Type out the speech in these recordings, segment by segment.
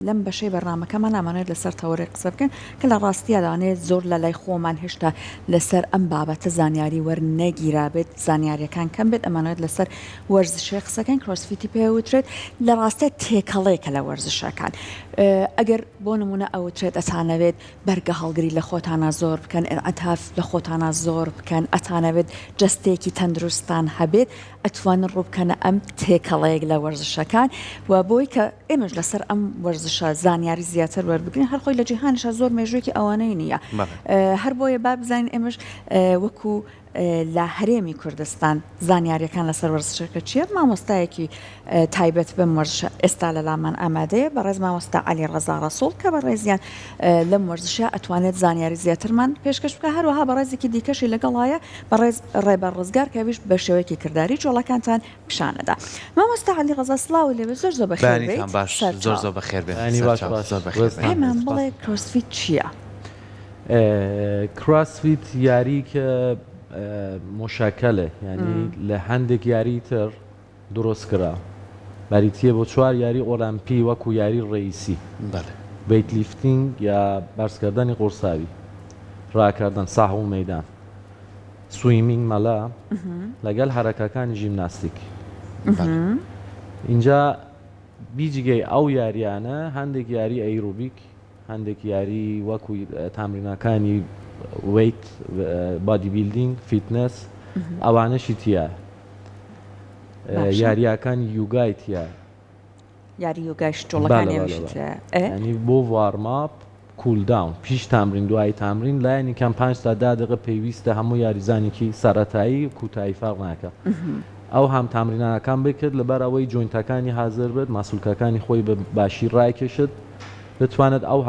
لەم بەشەی بەرنامەکەمان نامانێت لەسەر تەوەڕێ قسە بکەین کە لە ڕاستیە دەوانێت زۆر لە لای خۆمان هێشتا لەسەر ئەم بابەتە زانیاری وەرنەگیرابێت زانیاریەکان کەم بێت ئەمانێت لەسەر وەرزشی قسەکەین کرۆسفیتی پێوترێت لە ڕاستیە تێکەڵەیەکە لە وەرزشەکان ئەگەر بۆ نمونە ئەوترێت ئەتانەوێت بەرگە هەڵگری لە خۆتانە زۆر بکەن ئەتاف لە خۆتانە زۆر بکەن ئەتانەوێت جستێکی تەندروستان هەبێت ئەتوانن ڕووبکەنە ئەم تێکەڵەیەک لە وەرزشەکان و بۆی کە ئێمەش لەسەر ئەم وەرزشە زانیاری زیاتر وەربگرین هەر خۆی لە جیهانیشە زۆر مێژوویەکی ئەوانەی نییە هەر بۆیە با بزانین ئێمەش وەکو لە هەرێمی کوردستان زانیاریەکان لەسەر وەرزشەکە چیە مامۆستایەکی تایبەت بەم وەرزشە ئێستا لە لامان ئامادەیە بەڕێز مامۆستا عەلی ڕەزا ڕەسوڵ کە بەڕێزیان لەم وەرزشە ئەتوانێت زانیاری زیاترمان پێشکەش بکە هەروەها بەڕێزێکی دیکەشی لەگەڵایە بەڕێز ڕێبەر ڕزگار کەویش بە شێوەیەکی کردداری جۆڵەکانتان پیشانەدا مامۆستا عەلی ڕەزا سڵاو لێوێ زۆر زۆر بەخێر زۆر بەخێر پێمان بڵێ کرۆسفیت چییە؟ کرۆسفیت یاری کە مشکلە یعنی لە هەندێک یاری تر دروست کرا بەریتیە بۆ 4 یاری ئۆلمپی وەکو یاری ڕئیسی ویت لیفتینگ یا بەرزکردنی قورساوی ڕاکردن ساحە و مەیدان سویمینگ مەلا لەگەڵ حرەکەکانی ژیمناستیک اینجا بیجگەی ئەو یاریانە هەندێک یاری ئەیروبیک هەندێک یاری وەکو تامرینەکانی ویت بادی بیلدینگ فیتنس ئەوانەشی تیا یاریەکانی یوگای تیا یاری یوگایش جۆڵەکانی ینی بۆ وارماپ کولداون پیش تامرین دوای تامرین لایەنی کەم 5 تا 10 دقیقە پێویستە هەموو یاریزانێکی سەرەتایی کوتایی فەرق ناکە ئەو هەم تامرینەکان بکرد لەبەر ئەوەی جوینتەکانی حازر بێت ماسوولکەکانی خۆی بە باشی ڕایکێشت بتوانێت ئەو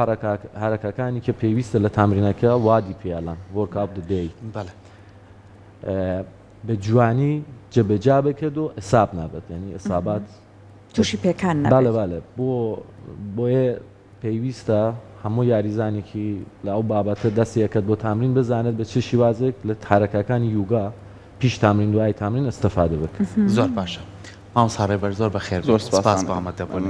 حرەکەکانی کە پێویستە لە تامرینەکە وادی پێڵان وەرکاپ دەدەی بە جوانی جەبەجا بکرد و ئەساب نابێت ینی ئەسابات تووشی پێکان نابێت بۆیە پێویستە هەموو یاریزانێکی لە ئەو بابەتە دەستیەکەت بۆ تامرین بزانێت بە چ شیوازێک لە حرەکەکانی یوگا پیش تامرین دوای تامرین ئەستەفادە بکرد زۆر باشە مامۆستا ڕێبەر زۆر بەخێر زۆر سپاس بۆ ئامادەبوون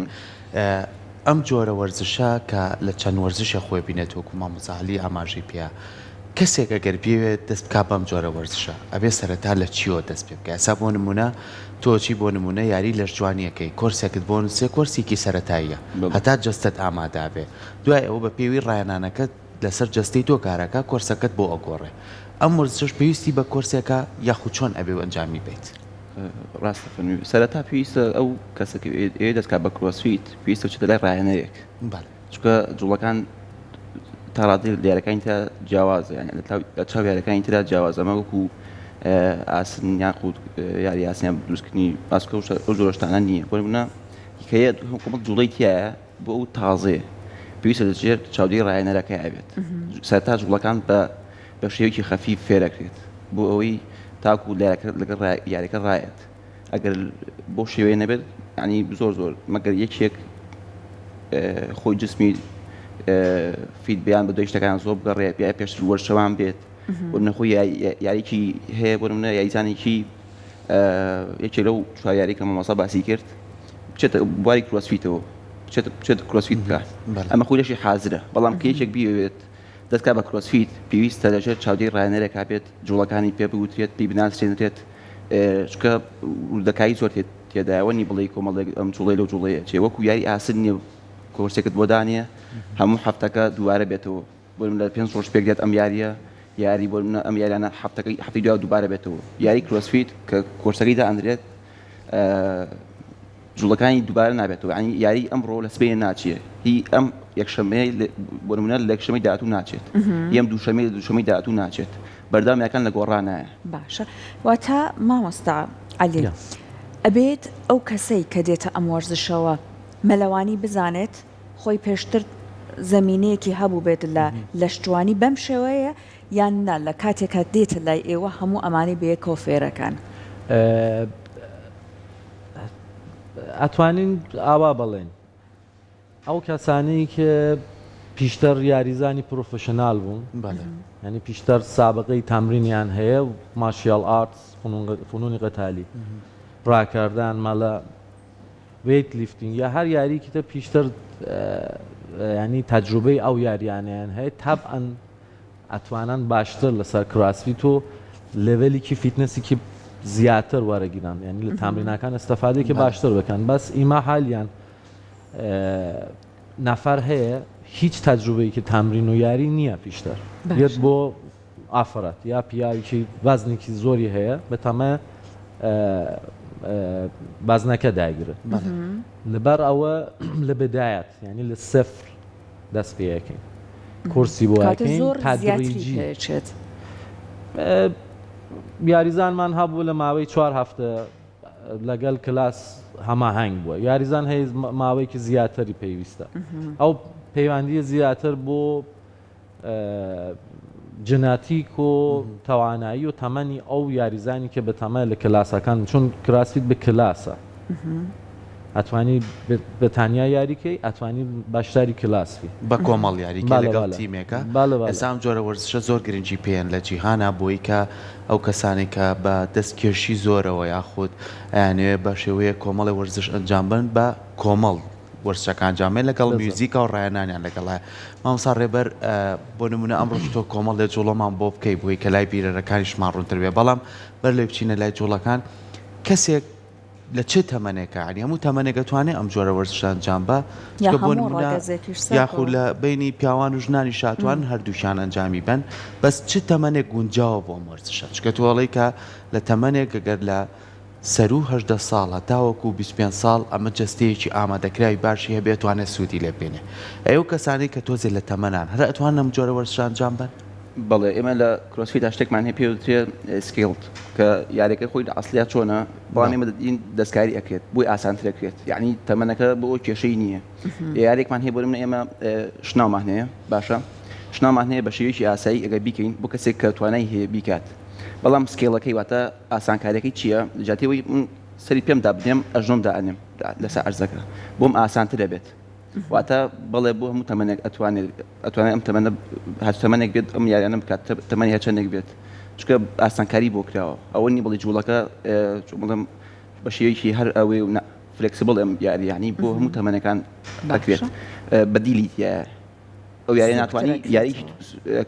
ئەم جۆرە وەرزشە کە لە چەند وەرزشە خۆی بینێت وەکو مامۆستا عەلی ئاماژەی پێە کەسێک ئەگەر بێوێت دەست بکات بەم جۆرە وەرزشە ئەبێ سەرەتا لە چیەوە دەست پێ بکە ئێستا بۆ نمونە تۆچی بۆ نمونە یاری لەش جوانیەکەی کۆرسێکت بۆ سێ کۆرسێکی سەرەتاییە هەتا جەستت ئامادا بێ دوای ئەوە بە پێوی ڕایەنانەکەت لەسەر جەستەی تۆ کارەکە کۆرسەکەت بۆ ئەگۆڕێ ئەم وەرزشش پێویستی بە کۆرسێکە یاخود چۆن ئەبێ ئەنجامی بێت ڕاستە فەرمی سەرەتا پێویستە ئەو کەسێک دەستکات بە کرۆسفیت پێویستە بچێتە لای ڕایەنەرێک چونکە جوڵەکان تا ڕادی دیارەکانی تا جیاوازە یعنی لە چاو یاریەکانی ترا جیاواز ئەمە وەکو ئاسن یاخود یاری ئاسنیان دروستکردنی باسکە ئەو جۆرە شتانە نییە بۆ نمونە هیکەیە حکوومەت جوڵەی تایە بۆ ئەو تازەیە پێویستە لەژێر چاودێری ڕایەنەرەکە ئەبێت سەرەتا جوڵەکان بە شێوەیەکی خەفیف فێرەکرێت بۆ ئەوەی تاکو لەگەڵ یاریەکە ڕایەت ئەگەر بۆ شێوەیە نەبێت ینی زۆر مەگەر یەکێک خۆی جسمی فیت بیان بە دوای شتەکان زۆر بگەڕێ پێشتر وەرشەوان بێت بۆ نەخۆی یاریکی هەیە بۆ منە یاریزانێکی یەکێ لەو چوار یاری کە مامۆستا باسی کرد بچێتە بواری کرۆسفیتەوە بچێت کرۆسفیت بکات ئەمە خۆی لەشی حازرە بەڵام کە یەکێک بیوێت دەستکات بە کرۆسفیت پێویستە لەژێر چاودێری ڕایەنەرێکا بێت جوڵەکانی پێ بگوترێت پێی بناسرێنرێت چکە ڕوودەکایی زۆر تێدایەوەنی بڵێ کۆمەڵێک ئەم جوڵەی لەو جوڵەیە چێ وەکو یاری ئاسن نییە کۆرسێکت بۆ دانیە هەموو هەفتەکە دووبارە بێتەوە بۆ لە 5 ڕۆژ پێک دێت ئەم یاریە یاری بۆ ئەم یاریانە هەفتەی دوای دووبارە بێتەوە یاری کرۆسفیت کە کۆرسەکەی دائەندرێت جوڵەکانی دووبارە نابێتەوە ینی یاری ئەمڕۆ لە سبەیە ناچێ هی ئەم یەکشەمەی بۆ نمونە لە یەکشەمەی داهاتوو ناچێت یەم دووشەمەی لە دووشەمەی داهاتوو ناچێت بەردەوامیەکان لە گۆڕانایە باشە واتە مامۆستا عەلی ئەبێت ئەو کەسەی کە دێتە ئەم وەرزشەوە مەلەوانی بزانێت خۆی پێشتر زەمینەیەکی هەبوو بێت لە شتوانی بەم شێوەیە یان نا لە کاتێکە دێتە لای ئێوە هەموو ئەمانی بەیەکەوە فێرەکان ئەتوانین ئاوا بڵێن ئەو کەسانەی کە پیشتر یاریزانی پرۆفشنال بوون ینی پیشتر سابقەی تامرینیان هەیە و مارشیال ئارتس فنونی قەتالی ڕاکردان مەلە ویت لیفتینگ یا هەر یاریکیتە پیشتر ینی تەجروبەی ئەو یاریانیان هەیە تەبعەن ئەتوانن باشتر لەسەر کراسفیت و لێڤێلێکی فیتنەسێکی زیاتر وەرەگیران ینی لە تەمرینەکان ئەستەفادەیەکی باشتر بکەن بەس ئیما حالیان نەفەر هەیە هیچ تەجروبەیەکی تەمرین و یاری نییە پیشتر بێت بۆ ئافرەت یا پیاوێکی وەزنێکی زۆری هەیە بەتەمە بازنەکە داگرێت لەبەر ئەوە لە بەدایەت ینی لە سفر دەست پێەکەین کورسی بۆ ئەکەین تەدریجی یاریزانمان هەبوو لە ماوەی 4 هەفتە لەگەڵ کلاس هەماهەنگ بووە یاریزان هەیە ماوەیەکی زیاتری پێویستە ئەو پەیوەندیە زیاتر بۆ جناتیک و توانایی و تەمەنی ئەو یاریزانی کە بە تەمە لە کلاسەکان چون کراسفیت بە کلاسە ئەتوانی بەتانیا یاریکەی ئەتوانی باشداری کلاسفی بە کۆمەڵ یاریکە لەگەڵ تیمێکە ئێسام جۆرە وەرزشە زۆر گرنگی پێیان لە جیهانە بۆی کە ئەو کەسانی کە بە دەستکێشی زۆرەوە یاخود ئەیانوێ بە شێوەیە کۆمەڵی وەرزش ئەنجام بن بە کۆمەڵ وەرزشەکان ئەنجامێن لەگەڵ میوزیکە و ڕایەنانیان لەگەڵایە مامۆستا ڕێبەر بۆ نمونە ئەمڕۆ تۆ کۆمەڵ لێ جوڵەمان بۆ بکەی بۆی کە لای بیرەرەکانیشمان ڕوونتر بێ بەڵام بەر لێ بچینە لای جوڵەکان کەسێک لە چه تەمەنێکە ینی هەموو تەمەنێک دەتوانێت ئەم جۆرە وەرزشە ئەنجام بە یاخود لە بینی پیاوان و ژنانی شاتوان هەردووشیان ئەنجامی بن بەس چ تەمەنێک گونجاوە بۆ ئەم وەرزشە چکە تۆڵی کە لە تەمەنێک گەگەر لە سەر و 18 ساڵ هەتاوەکو 25 ساڵ ئەمە جەستەیەکی ئامادەکراوی باشی هەبێت توانێت سوودی لێ بێنێ ئەو کەسانی کە تۆزێ لە تەمەنان هەر ئەتوان ئەم جۆرە وەرزشە ئەنجام بن بەڵێ ئێمە لە کرۆسفیت شتێکمان هەیە پێوترێ سکیلت کە یاریەکە خۆی لە ئەسڵیات چۆنە بەڵام ئێمە این دەستکاری ئەکرێت بۆی ئاسانترەکرێت یعنی تەمەنەکە بۆ ئەو کێشەی نییە یاریێکمان هەیە بۆ منە ئێمە شنامان هەیە باشە شنامان هەیە بە شێوەیەکی ئاسایی ئەگەر بیکەین بۆ کەسێک کە توانای هەیە بیکات بەڵام سکیلەکەی واتە ئاسانکاریەکەی چییە جاتیەوەی من سەری پێم دابنێم ئەژنۆم دائەنێم لەسەر عەرزەکە بۆم ئاسانتر دەبێت واتە بەڵێ بۆ هەموو تەمەنێک ئەتوانێت ئەم تەمەنە هەر تەمەنێک بێت ئەم یاریانە بکات تەمەنی هەرچەندێک بێت چکە ئاسانکاری بۆ کراوە ئەوە نی بڵی جوڵەکە بڵم بە شێوەیەکی هەر ئەوەی و فلێکسیبڵ ئەم یاری یعنی بۆ هەموو تەمەنەکان دەکرێت بەدیلی ئەو یاری ناتوانانی یاری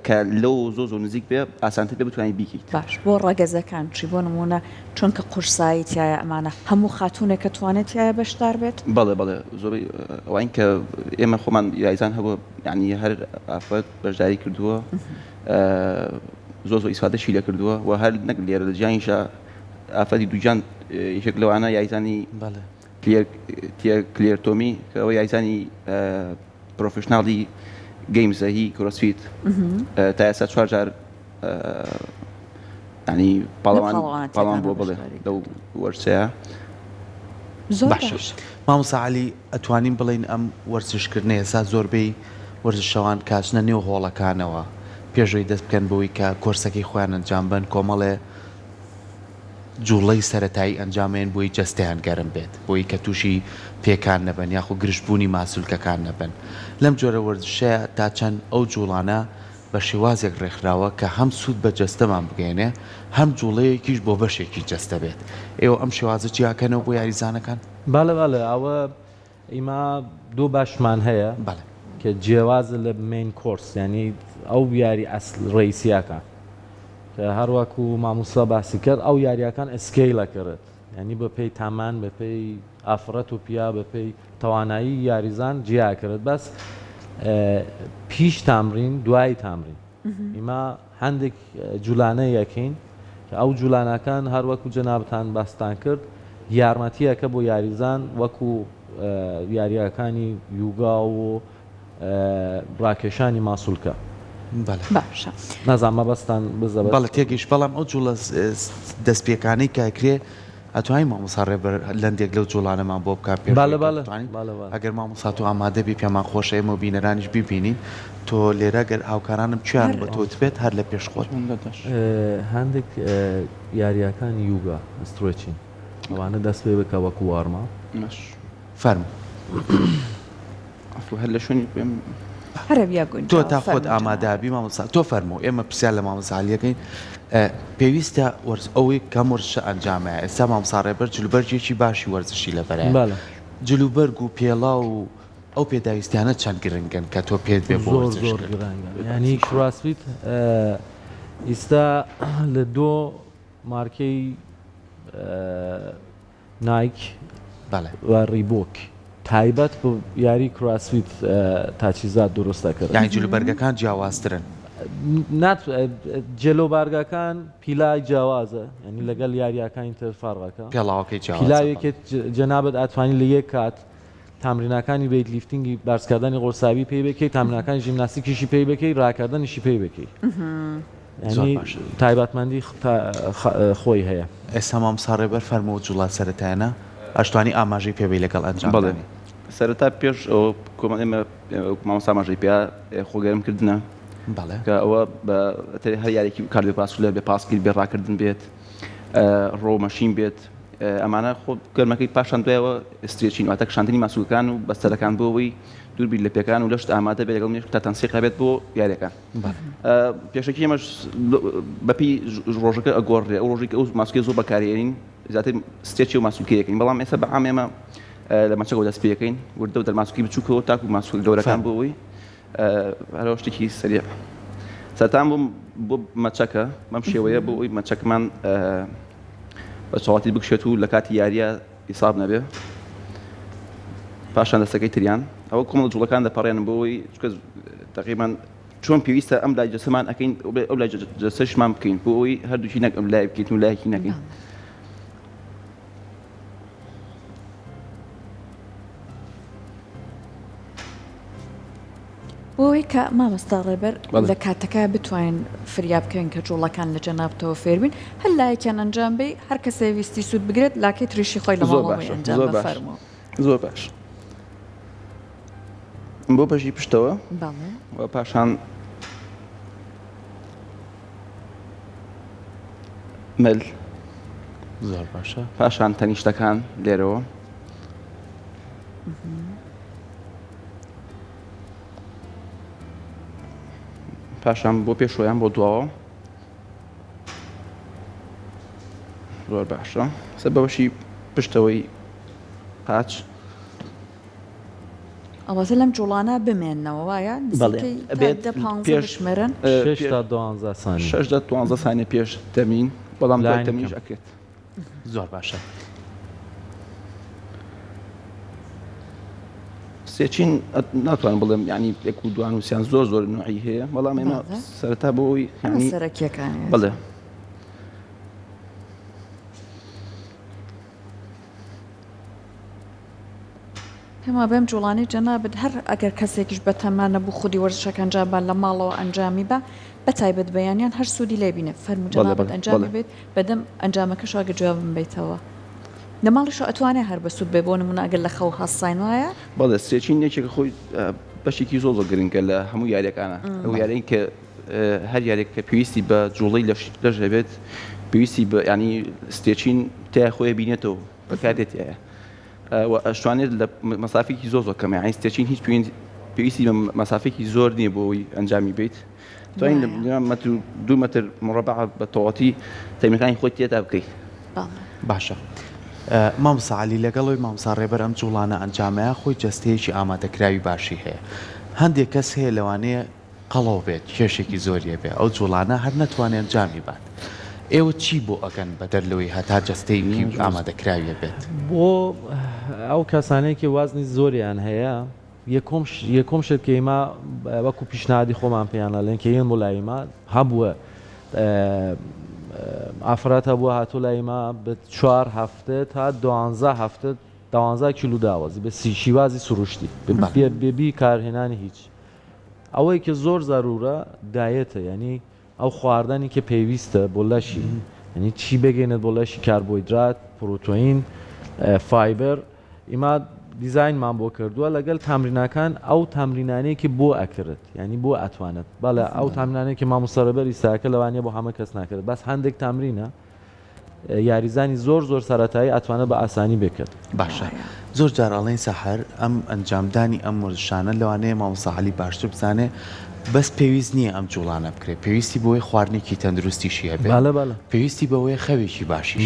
کە لەو زۆ نزیک بێ ئاسانتر پێ بتوانانی بیکەیت باش بۆ ڕەگەزەکان چی بۆ نمونە چونکە قورسایی تایە ئەمانە هەموو خاتونێک کە توانێت تایە بەشدار بێت بەڵێ زۆری ئەوین کە ئێمە خۆمان یاریزان هەبوو یعنی هەر ئافرەت بەشداری کردووە زۆر ئیسفادەشی لێ کردووە و هەر نەک لێرە لە جیانیشە ئافرەتی دووجان یەکێک لەوانە یاریزانی کلێرتۆمی کە ئەوە یاریزانی پرۆفشناڵی گەیمزە هی کرۆسفیت تا ئێستا 4 جار ینی پاڵەوان بۆ بڵێ لەو وەرزەیە باش مامۆستا عەلی ئەتوانین بڵێن ئەم وەرزشکردنە ئێستا زۆربەی وەرزشەوان کاچنە نێو هۆڵەکانەوە پێشەوەی دەست بکەن بەوەی کە کۆرسەکەی خۆیان ئەنجام بن کۆمەڵێ جوڵەی سەرەتایی ئەنجامێن بۆی جەستەیان گەرم بێت بۆی کە تووشی پێکان نەبن یاخو گرشتبوونی ماسوولکەکان نەبن لەم جۆرە وەرزشەیە تا چەند ئەو جوڵانە بە شێوازێک ڕێکخراوە کە هەم سوود بە جەستەمان بگەێنێ هەم جوڵەیەکیش بۆ بەشێکی جەستە بێت ئێوە ئەم شێوازە چیاکەنەوە بۆ یاریزانەکان باڵێ ئەوە ئیما دوو باشمان هەیە کە جیاوازە لە مین کۆرس ینی ئەو یاری ئەسڵ ڕئیسیەکە کە هەروەکو مامۆستا باسی کرد ئەو یاریەکان ئەسکەیلە کرد ینی بە پێی تامان بە پێی ئافرەت و پیا بە پێی توانایی یاریزان جیا کرد بەس پیش تامرین دوای تامرین ئیما هەندێک جوولانە یەکەین کە ئەو جوولانەکان هەروەکو جەنابەتان باستان کرد یارمەتیەکە بۆ یاریزان وەکو یاریەکانی یوگا و ڕاکێشانی ماسوولکە باشە نازانمە بەستان بزە بەڵێ تێگەیشت بەڵام ئەو جوڵە دەستپێکانەی کاکرێ ئەتوانین مامۆستا ڕێبەر لەندێک لەو جوڵانەمان بۆ بکات پێ ئەگەر مامۆستا تۆ ئامادە بی پێمان خۆشە ئێمە بینەرانیش ببینین تۆ لێرە گەر هاوکارانم چیان بە تۆت بێت هەر لە پێشخۆت هەندێک یاریەکانی یوگا ئەسترۆچین ئەوانە دەست پێ بکە وەکو وارما فەرمو هەر لە شوێنی پێم تۆ تا خۆت ئامادەبی مامۆستا تۆ فەرموو ئێمە پرسیار لە مامۆستا عەلیەکەین پێویستە ئەوەی کەم وەرزشە ئەنجامەیە ئێستا مامۆستا ڕێبەر جلوبەرجێکی باشی وەرزشی لەبەرە جلوبەرگ و پێڵا و ئەو پێداویستیانە چەند گرنگن کە تۆ پێت بێ بۆ زۆر ورزش زۆر کرد؟ گرنگە ینی کراسفیت ئێستا لە دۆ مارکەی نایک بەڵێ و ڕیبۆک تایبەت بۆ یاری کراسفیت تاچیزات دروستە کرد یانی جلوبەرگەکان جیاوازترن جلۆبارگەکان پیلای جیاوازە ینی لەگەڵ یاریەکانی تر فارغەکە پێڵاوەکەی جیاواز پیلاوێکێت جەنابەت ئەتوانی لە یەک کات تامرینەکانی ویت لیفتینگی بارزکردنی قورساوی پێی بکەیت تامرینەکانی ژیمناستیکیشی پێی بکەیت ڕاکردنیشی پێی بکەیت ینی تایبەتمەندی خۆی هەیە. ئێستا مامۆستا ڕێبەر فەرمووە جوڵات سەرەتایانە ئەشتوانی ئاماژەی پێبێ لەگەڵ ئەنجامدانی سەرەتا پێش ئەوە ئێمە مامۆستا ئاماژەی پێ خۆگەرمکردنە بەڵێ کە ئەوە هەر یارێکی کاردیۆپاسکولەر بێ پاسکیل بێ ڕاکردن بێت ڕۆمەشین بێت ئەمانە خۆ گەرمەکەی پاشان دوایەوە استرێچین واتە کشاندنی ماسوولەکان و بەستەرەکان بۆەوەی دووربیر لە پێکان و لەشت ئامادە بێت لەگەڵ نوێژ تا تەنسیق بێت بۆ یاریەکان. پێشەکی ئێمەش بەپی ڕۆژەکە ئەگۆڕێ ئەو ڕۆژێک ئەو ماسکۆی زۆر بەکارێنین زیاتر ستێچی و ماسوولکەیەکەین بەڵام ئێستا بەعام ئێمە لە مەچەکەوە دەست پێەکەین وردە و دەرماسوولکی بچووکەوە تاکو ماسوول گەورەکان بۆەوەی هەرەوە شتێکی سەریع سەرتان بۆ مەچەکە بەم شێوەیە بۆ ئەوی مەچەکەمان بە چاڵاتی بکشێت و لە کاتی یاریە ئیساب نەبێ پاشان دەستەکەی تریان ئەوە کۆمەڵ جوڵەکان دەپەڕێنن بۆەوەی تقریبان چۆن پێویستە ئەم لای جەسەمان ئەەکەین ئەو لای جەسەشمان بکەین بۆ ئەوەی هەردووکی نەک ئەم لای بکەیت و لایەکی نەکەین. بۆی کە مامۆستا ڕێبەر لە کاتەکە بتوانین فریاب بکەین کە جوڵەکان لە جەنابەتەوە فێربین هەر لایەکیان ئەنجام بێ هەر کەسێ ویستی سوود بگرێت لاکەی تریشی خۆی لە ماڵەوەی ئەنجام بفەرمەوە. زۆر باش بۆ بەشی پشتەوە بەڵێ پاشان مل زۆر باشە پاشان تەنیشتەکان لێرەوە پاشان بۆ پێشۆیان بۆ دواوە زۆر باشە سەر بەشی پشتەوەی قاچ ئەوەتە لەم جوڵانە بمێننەوە وایە ژمێرن 6 تا 12 سانی 6 تا 12 سانی پێش تەمین بەڵام دوای تەمینش ئەکرێت. زۆر باشە سێچین ناتوانم بڵێم ینی یەک و دوان وسییان زۆر زۆر نوعی هەیە بەڵام ئێمە سەرەتا بۆی سەرەکیەکان بڵێ هەما بەم جوڵانی جەنابەت هەر ئەگەر کەسێکیش بەتەمانە بوو خودی وەرزشەکە ئەنجامبان لە ماڵەوە ئەنجامی بە بەتایبەت بەیانیان هەر سوودی لێبینێ فەرمو جەنابەت ئەنجامی بێت بەدەم ئەنجامەکەش ئەگە جوابم بیتەوە لە ماڵیشە ئەتوانێت هەر بەسوود بێ بۆ نمونە ئەگەر لە خەو هەستاین وایە بەڵێ سێچین یەکێکە خۆی بەشێکی زۆر زۆر گرنگە لە هەموو یاریەکانە ئەو یارەی کە هەر یارێک کە پێویستی بە جوڵەی لەش دەبێت پێویستی بە ینی ستێچین تای خۆی بینێتەوە بەکاردێتایە ئەشتوانێت لە مەسافێکی زۆر زۆر کەمە ئەین ستێچین هیچ پێویستی بە مەسافێکی زۆر نییە بۆی ئەنجامی بیت توانین مەتر 2 مەتر مربع بە تەواتی تەمینەکانی خۆی تێدا بکەیت. باشە مامۆستا عەلی لەگەڵەوەی مامۆستا ڕێبەر ئەم جوڵانە ئەنجامەیە خۆی جەستەیەکی ئامادەکراوی باشی هەیە هەندێک کەس هەیە لەوانەیە قەڵەو بێت کێشێکی زۆریە بێ ئەو جوڵانە هەر نەتوانێت ئەنجامی بات ئێوە چی بۆ ئەگەن بە دەرلەوەی هەتا جەستەیەکی ئامادەکراویە بێت بۆ ئەو کەسانەیەکی وازنی زۆریان هەیە یەکۆم شت کە ئێمە وەکو پیشنهادی خۆمان پێیانە لێن کە هێن بۆ لایمە هەبووە ئافرەت هەبووە هاتوو لایمە بە 4 هەفتە تا 12 هەفتە 12 کیلو داوازی بە شیوازی سروشتی بێبی کارهێنانی هیچ ئەوەی کە زۆر زارورە دایەتە ینی ئەو خواردنی کە پێویستە بۆ لەشی ینی چی بگەێنێت بۆ لەشی کاربۆیدرات پرۆتۆین فایبەر ئیما دیزاینمان بۆ کردووە لەگەڵ تامرینەکان ئەو تامرینانەیەکی بۆ ئەکرێت ینی بۆ ئەتوانێت بەڵێ ئەو تامرینانێکی مامۆستا ڕێبەر ئیساکە لەوانەیە بۆ هەمە کەس ناکرێت بەس هەندێک تامرینە یاریزانی زۆر زۆر سەرەتایی ئەتوانێت بە ئاسانی بکرێت. باشە زۆر جارڵێن سەحر ئەم ئەنجامدانی ئەم وەرزشانە لەوانەیە مامۆستا عەلی باشتر بزانێ بەس پێویست نییە ئەم جوڵانە بکرێت پێویستی بۆی خواردنێکی تەندروستیشی هەبێت پێویستی بەوەی خەوێکی باشی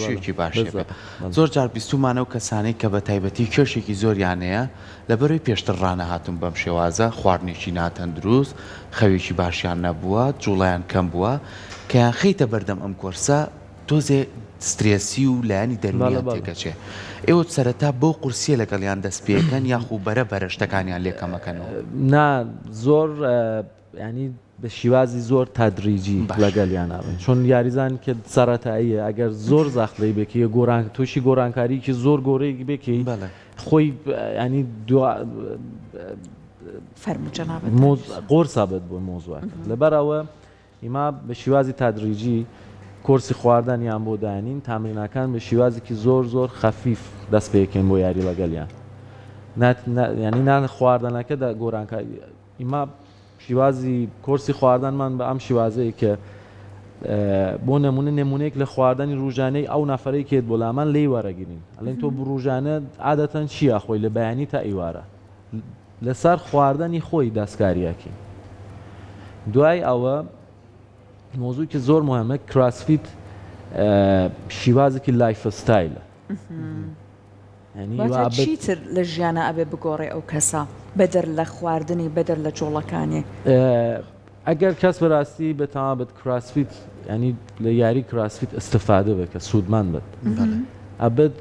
شوێکی باشی بێت زۆر جار بیستومانە و کەسانەی کە بە تایبەتی کێشێکی زۆریانەیە لەبەرەوەی پێشتر ڕانەهاتون بەم شێوازە خواردنێکی ناتەندروست خەوێکی باشیان نەبووە جوڵیان کەم بووە کە یان خەیتە بەردەم ئەم کۆرسە تۆزێ سترێسی و لایانی دەرمیان تێگەچێ ئێوە سەرەتا بۆ قورسیە لەگەڵیان دەست پێکەن یاخو بەرە شتەکانیان لێکەمەکەنەوە نا زۆر ینی بە شیوازی زۆر تادریجی لەگەڵیان ناوێن چۆن یاریزان کە سەرەتاییە ئەگەر زۆر زەخلەی بێکی گۆران تووشی گۆرانکاریکی زۆر گۆرەی بێکی خۆی ینی قۆرسا بێت بۆ مۆزوعەکە لەبەرەوە ئیما بە شیوازی تادریجی کۆرسی خواردنیان بۆ داینین تامرینەکان بە شیوازێکی زۆر خەفیف دەست پێکەین بۆ یاری لەگەڵیان ینی نان خواردنەکە دا گۆرانکاری ئیما شیوازی کۆرسی خواردنمان بە ئەم شیوازەیە کە بۆ نمونەیەک لە خواردنی ڕوژانەی ئەو نەفرەی کێت بۆ لامان لێی وەرەگرین ئەڵێن تۆ ڕوژانە عادەتەن چییە خۆی لە بەیانی تا ئیوارە لەسەر خواردنی خۆی دەستکاریەکی دوای ئەوە مۆزووی زۆر مهمە کراسفیت شیوازێکی لایف ستایلە چیتر لە ژیانە ئەبێ بگۆڕێ ئەو کەسە بەدەر لە خواردنی بەدەر لە جۆڵەکانی ئەگەر کەس بەڕاستی بەتەمابەت کراسفیت ینی لە یاری کراسفیت ئستفادە بێت کە سوودمان بێت ئەبێت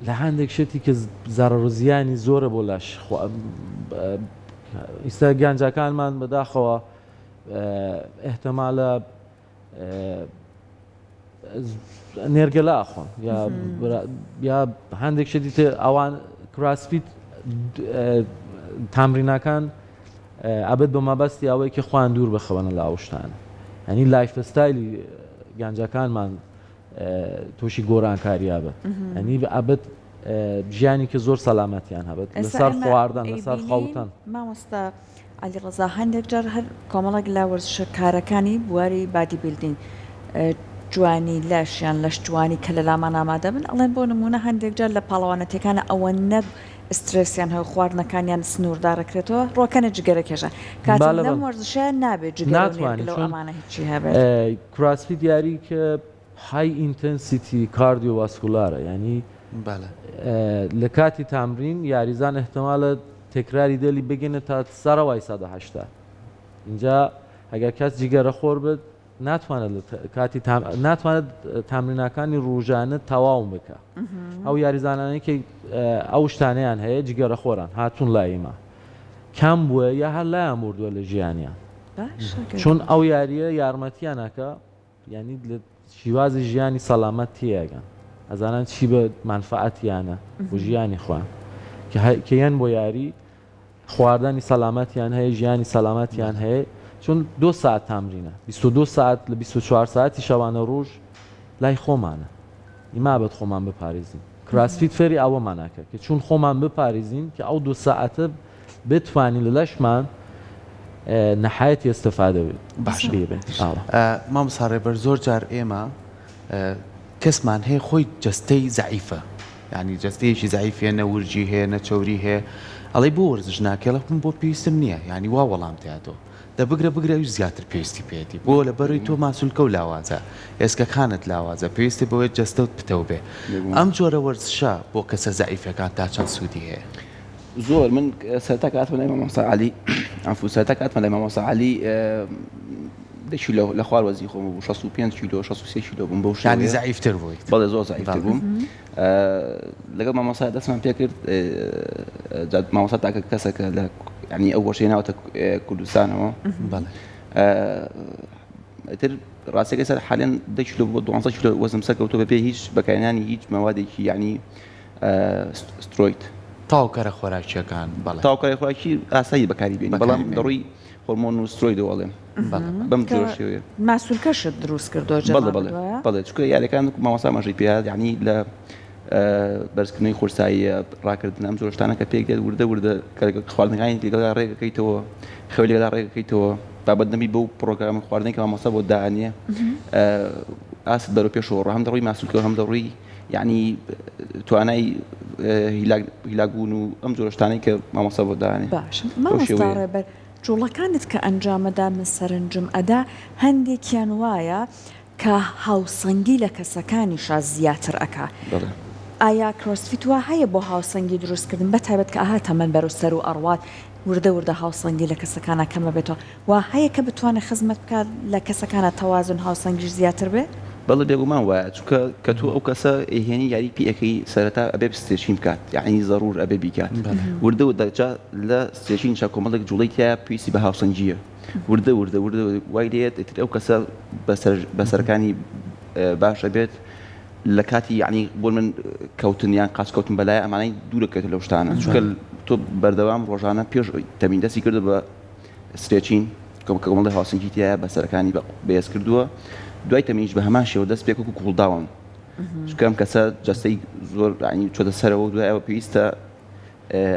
لە هەندێک شتی کە زارەڕزیانی زۆرە بۆ لاش ئیستا گیانجەکانمان بەداخەوە احتمالە نێرگەلا ئاخۆن یا هەندێک شتی تر ئەوان کراسفیت تامرینەکان ئەبێت بە مەبەستی ئەوەی کە خوان دوور بخەونە لە ئەوشتانە ینی لایف ستایلی گیانجەکانمان تووشی گۆرانکاریە بێت ینی ئەبێت ژیانی کە زۆر سەلامەتیان هەبێت لەسەر خواردن لەسەر خەوتن مامۆستا عەلی ڕەزا هەندێک جار هەر کۆمەڵێک لە وەرزشەکارەکانی بواری بادی بیلدین جوانی لەشیان لەش جوانی کە لە لامان ئامادە بن ئەڵێن بۆ نمونە هەندێک جار لە پاڵەوانەتەکانە ئەوە نەب ئسترێسیان هەو خواردنەکانیان سنووردارەکرێتەوە ڕۆکەنە جگەرە کێشە کاتێک لەم وەرزشە نابێت جگەرە ئەمانە هیچی هەبێت کراسفیت یاری کە های ئینتەنسیتی کاردیۆڤاسکولارە ینی لە کاتی تامرین یاریزان احتمالە تکراری دەلی بگەنە تا سەرەوای 180 اینجا ئەگەر کەس جگەرە خۆر بێت ناتوانێت تامرینەکانی ڕوژانە تەواو بکە ئەو یاریزانانەی کە ئەو شتانیان هەیە جگەرە خۆران هاتوون لایمە کەم بووە یا هەر لایان بردووە لە ژیانیان چۆن ئەو یاریە یارمەتیانەکە ینی لە شیوازی ژیانی سەلامەت تێگەن ئەزانان چی بە منفعەتیانە بۆ ژیانی خۆیان کە یان بۆ یاری خواردنی سەلامەتیان هەیە ژیانی سەلامەتیان هەیە چون 2 ساعت تامرینە 22 ساعت لە 24 ساعتی شەوانە ڕۆژ لای خۆمانە ئیما بێت خۆمان بپارێزین کراسفیت فێری ئەوەمانەکە کە چون خۆمان بپارێزین کە ئەو 2 ساعتە بتوانین لە لەشمان نەحایەتی ئستفادە بێت باش بێت مامۆستا ڕێبەر زۆر جار ئێمە کەسمان هەیە خۆی جەستەی زەعیفە ینی جەستەیەکی زەعیفە نەورجی هەیە نەچەوری هەیە ئەڵێ بۆ وەرزش ناکەڵە بۆ پێویستم نییە ینی وا وەڵام تێتەوە دەبگرە بگرەویش زیاتر پێویستی پێێتی بۆ لە بەرەوەی تۆ ماسوولکە و لاوازە ئێسکەکانت لاوازە پێویستی بەوەی جەستەوت پتەو بێ ئەم جۆرە وەرزشە بۆ کەسە زەعیفەکان تا چەند سوودی هەیە زۆر من سەرەتا کاتمە لای مامۆستا عەلی سەرەتا کاتمە لای مامۆستا عەلی دەچوو لە خوارد وەزنی خۆم بوو 65 کیلۆ 63 کیلۆ بووم بەو شانی زەعیفتر بوویت بەڵێ زۆر زەعیفتر بووم لەگەڵ مامۆستا دەستمان پێ کرد مامۆستا تاکە کەسێکە لە ینی ئەو وەشەی ناوەتە کوردستانەوە تر ڕاستەکەی سەر حالێن 10 کیلۆ بۆ 12 کیلۆ وەزنم سەرکەوتووە بەپێ هیچ بەکارهێنانی هیچ مەوادێکی یعنی سترۆید تاوکەرە خۆراکیەکان بەڵێ تاوکەرە خۆراکی ئاسایی بەکاری بێنی بەڵام دەڕووی هۆرمۆن و سترۆید دەوەڵێم بەم جۆر شێوەیە ماسوولکەشت دروست کردۆ بەڵێ چونکە یاریەکان مامۆستا مەژەی پێ یعنی لە بەرزکردنەوەی خورسایی ڕاکردن ئەم جۆر شتانە کە پێک دێت وردە خواردنەکانی لەگەڵا ڕێگەکەیتەوە خەوی لەگەڵا ڕێگەکەیتەوە بابەت نەبی بەو پرۆگرام خواردنی کە مامۆستا بۆ داهانیە ئاست دەرەوە پێشەوە هەم دەڕووی ماسوولکەوە هەم دەڕووی یعنی توانای هیلاگبوون و ئەم جۆرە شتانەی کە مامۆستا بۆ دانێ باش مامۆستا ڕێبەر جوڵەکانت کە ئەنجامەدا من سەرنجم ئەدا هەندێکیان وایە کە هاوسەنگی لە کەسەکانیشا زیاتر ئەکا ئایا کرۆسفیت وا هەیە بۆ هاوسەنگی دروستکردن بەتایبەت کە ئاهاتە من بەرەو سەر و ئەڕوات وردە هاوسەنگی لە کەسەکانە کەمە بێتەوە وا هەیە کە بتوانێت خزمەت بکات لە کەسەکانە تەوازن هاوسەنگیش زیاتر بێ بەڵێ بێگومان وایە چونکە کە تۆ ئەو کەسە ئێهێنی یاری پیەکەی سەرەتا ئەبێ ستێشین بکات یعنی ضرور ئەبێ بیکات وردە و دەجا لە ستێشین شا کۆمەڵێک جوڵی تایە پێویستی بە هاوسەنگیە وردە وای دێت ئەو کەسە بەسەرەکانی باشە بێت لە کاتی یعنی بۆ من کەوتن یان قاسکەوتن بەلای ئەمانەی دوورەکەێت لەو شتانە چونکە تۆ بەردەوام ڕۆژانە پێش تەمین دەستی کردو بە ستێچین کۆمەڵی هاوسەنگی تایە بەسەرەکانی بەهێز کردووە دوای تەمینیش بە هەمان شێوە دەست پێک و کوڵداون چکەم کەسە جەستەی زۆر چۆتە سەرەوە دوای ئەوە پێویستە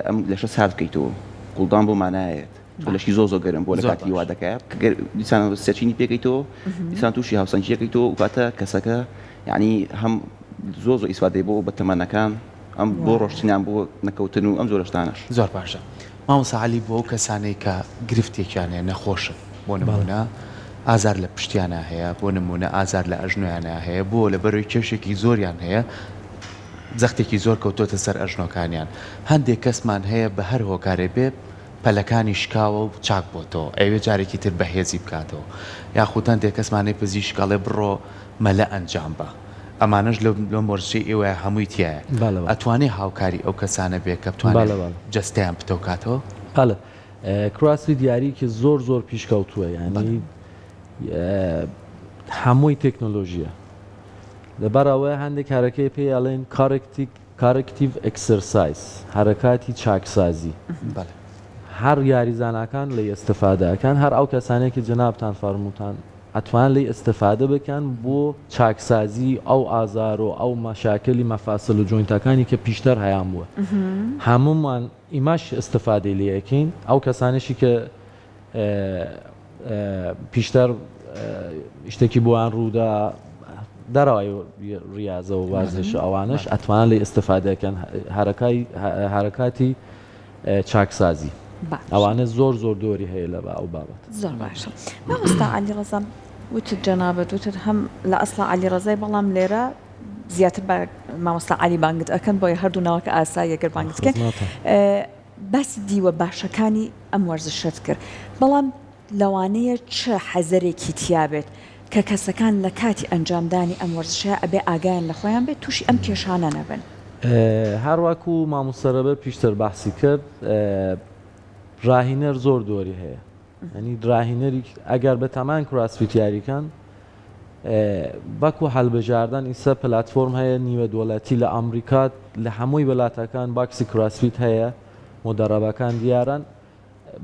ئەم لەشە سارد بکەیتەوە کوڵدان بۆ مانایەت لەشی زۆ گەرم بۆ لە کاتی وا دەکات دیسان سێچینی پێکەیتەوە دیسان تووشی هاوسەنگیەکەیتەوە و کاتە کەسەکە یعنی هەم زۆ ئیسفادەی بۆ بە تەمەنەکان ئەم بۆ ڕۆشتینیان بۆ نەکەوتن و ئەم زۆرە شتانەش زۆر باشە مامۆستا عەلی بۆ ئەو کەسانەی کە گرفتێکیانێ نەخۆشن بۆ نمونە ئازار لە پشتیانە هەیە بۆ نمونە ئازار لە ئەژنۆیانە هەیە بۆ لە بەرەوەی کێشێکی زۆریان هەیە جەختێکی زۆر کەوتۆتە سەر ئەژنۆکانیان هەندێک کەسمان هەیە بە هەر هۆکارێ بێ پەلەکانی شکاوە و چاک بۆتەوە ئەوێ جارێکی تر بەهێزی بکاتەوە یاخود هەندێک کەسمانەی پزیشکاڵێ بڕۆ مەلە ئەنجام بە ئەمانەش لە مۆرجی ئێوە هەمووی تایە ئەتوانێ هاوکاری ئەو کەسانە بێ کە بتوانێت جەستیان بتەوکاتەوە بەڵێ کراسفیت دیاریکی زۆر پیشکەوتووە یعنی هەمووی تەکنۆلۆژیە لەبەرەوەی هەندێک هەرەکەی پێی ئەڵێن کارکتیڤ ئەکسەرسایز هەرەکاتی چاکسازی هەر یاریزانەکان لە ئێستفادەکان هەر ئەو کەسانێکی جەنابتان فەرمووتان ئەتوان لێ ئێستفادە بکەن بۆ چاکسازی ئەو ئازار و ئەو مەشاکلی مەفاسل و جوینتەکانی کە پیشتر هەیان بووە هەمومان ئیماش ئێستفادەی لەکەین ئەو کەسانێکی کە پیشتر شتێکی بۆیان ڕوودا دەڕەوەی ریاضە و وازش ئەوانش ئەتوانن لێ ئێستفادەکەن هەرەکاتی چاکسازی ئەوانە زۆر دۆری هەیە لە ئەو بابەت زۆر باشە مامۆستا عەلیڕەزا وتت جەنابەت وتت هەم لە ئەسڵا عەلیڕەزای بەڵام لێرە زیاتر بە مامۆستا عەلی بانگت ئەکەن بۆی هەردوو ناوەکە ئاسایی ئەگەر بانگت بکەن باسی دیوە باشەکانی ئەم وەرزشت کرد بەڵام لەوانەیە چه حەزەرێکی تیابێت کە کەسەکان لە کاتی ئەنجامدانی ئەم وەرزشە ئەبێ ئاگایان لە خۆیان بێت تووشی ئەم کێشانە نەبن هەروەکو مامۆستەرەبەر پیشتر باسی کرد ڕاهینەر زۆر دۆری هەیە ینی ڕاهینەری ئەگەر بە تەمان کراسفیت یاریکان بەکو هەڵبژاردن ئیسا پلاتفۆرم هەیە نیوە دۆڵەتی لە ئەمریکا لە هەمووی وڵاتەکان باکسی کراسفیت هەیە مۆدەرەبەکان دیارن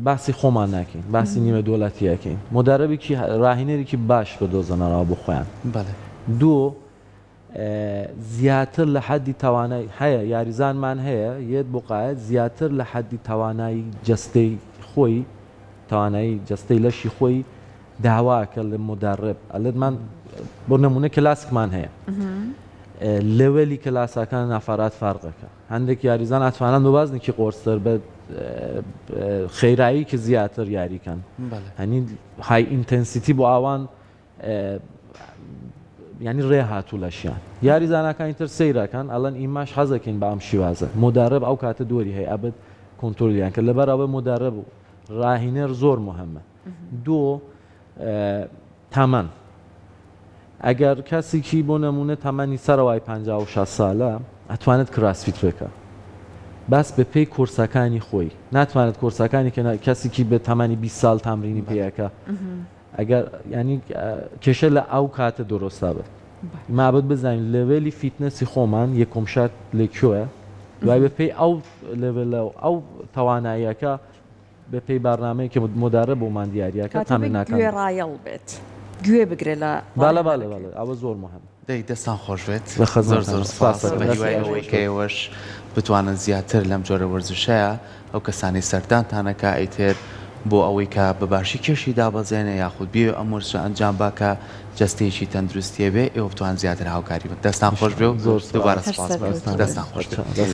باسی خۆمان ناکەین باسی نیوە دۆڵەتیەکەین مۆدەرەبێکی ڕاهینەرێکی باش بە دۆزەنەڕاو بۆ خۆیان دوو زیاتر لە حەدی توانای هەیە یاریزانمان هەیە یەت بقایەت زیاتر لە حەدی توانایی جەستەی خۆی توانایی جەستەی لەشی خۆی داواکە لە مدرب ئەلێت من بۆ نمونە کلاسکمان هەیە لەوەلی کلاسەکان نافارات فارقەکە هەندێک یاریزان ئەتوانن بە بازنێکی قۆرسەر بە خێرایی کە زیاتر یاریکەن هەنی های ئینتەنسیتی بۆ ئاوان ینی ڕێ هاتوو لەشیان یاریزانەکانی تر سەیرەکەن ئەڵەن ئیماش حەزەکەین بە ئەم شیوازە مدرب ئەو کاتە دۆری هەیە ئەبێت کۆنتۆلیان کە لەبەرەوە مدرب و ڕاهینەر زۆر مهمە دوو تەمەن ئەگەر کەسێکی بۆ نمونە تەمەنی سەرەوەی 56 ساڵە ئەتوانێت کراسفیت بکە باس بە پێی کورسەکانی خۆی ناتوانێت کورسەکانی کەسێکی بە تەمەنی 20 ساڵ تامرینی پێیەکە ئەگەر ینی کێشە لە ئەو کاتە دۆڕۆستا بێت مابەت بزانین لەوێلی فیتنەسی خۆمان یەکۆم شات لێکوێ دوای بە پێی ئەو لەوێلە ئەو تواناییەکە بە پێی بارنامەیە کە مدارە بۆمان دیاریەکە تامیناکە گوێ ڕایەڵ بێت گوێ بگرێ لە باڵە ئەوە زۆر مهم دەی دەستان خۆش بێت زۆر سپاس بەهیوای کە ئێوەش بتوانن زیاتر لەم جۆرە وەرزشەیە ئەو کەسانی سەردانتانەکە ئەیتر بۆ ئەوەی کە بەباشی کێشی دابەزێنێ یاخود بێ ئەم وەرزشە ئەنجام باکە جەستەیەکی تەندروستیە بێ ئێوە بتوان زیاتر هاوکاری بن. دەستان خۆش بێ و دووبارە سپاس. دەستان خۆش بێ.